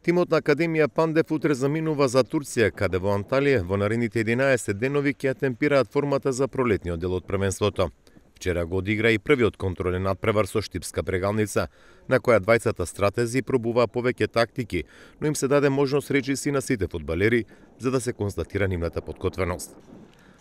Тимот на Академија Пандев утре заминува за Турција, каде во Анталија во наредните 11 денови ќе темпираат формата за пролетниот дел од првенството. Вчера го одигра и првиот контролен надпревар со Штипска прегалница, на која двајцата стратези пробуваа повеќе тактики, но им се даде можност речиси на сите фудбалери за да се констатира нивната подготвеност.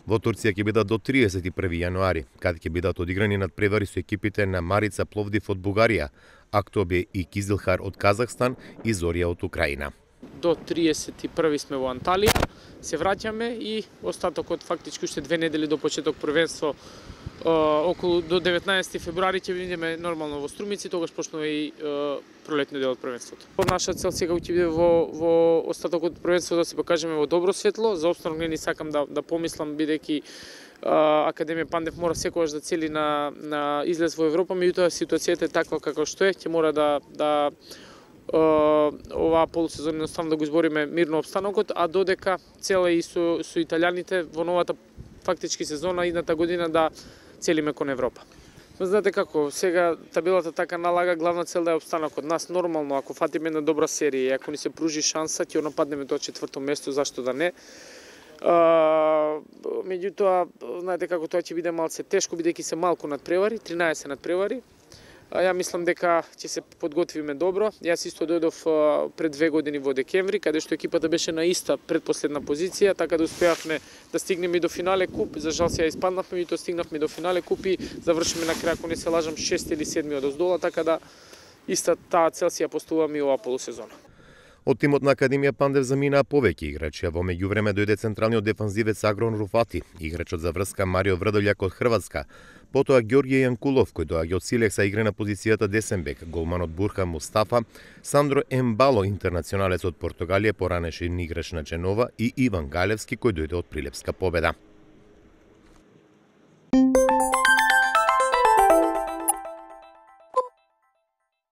Во Турција ќе бидат до 31 јануари, каде ќе бидат одиграни надпревари со екипите на Марица Пловдив од Бугарија, Актобе и Кизилхар од Казахстан и Зорија од Украина. До 31 сме во Анталија, се враќаме и остатокот фактички уште 2 недели до почеток првенство, околу до 19 февруари ќе бидеме нормално во Струмици, тогаш почнува и пролетниот дел од првенството. Наша цел сега ќе биде во остатокот од првенството да се покажеме во добро светло. За опстанок не сакам да помислам, бидејќи Академија Пандев мора секогаш да цели на излез во Европа, меѓутоа ситуацијата е таква како што е, ќе мора да оваа полусезон едноставно да го избориме мирно опстанокот, а додека цела и со италијаните во новата фактички сезона идната година да целиме кон Европа. Знаете како, сега табелата така налага, главна цел да е опстанокот. Нас нормално, ако фатиме една добра серија и ако ни се пружи шанса, ќе нападнеме до 4-то место, зашто да не. Меѓутоа, знаете како, тоа ќе биде малце тешко, бидејќи се малку надпревари, 13 надпревари. Ја мислам дека ќе се подготвиме добро. Јас исто дојдов пред 2 години во декември, каде што екипата беше на иста предпоследна позиција, така да успеавме да стигнеме и до финале куп. За жал сега испаднавме, и тоа стигнавме до финале куп и завршиме на крај, ако не се лажам, 6 или 7 од оздола, така да иста таа цел си ја поставуваме и оваа полусезона. Од тимот на Академија Пандев заминаа повеќе играчи, а во меѓувреме дојде централниот дефанзивец Агрон Руфати, играчот за врска Марио Врдољак од Хрватска, потоа Ѓорѓе Јанкулов, кој доаѓа од Силекса, игра на позицијата десен бек, голманот Бурхан Мустафа, Сандро Ембало, интернационалец од Португалија, поранешен играч на Дженова, и Иван Галевски, кој дојде од Прилепска Победа.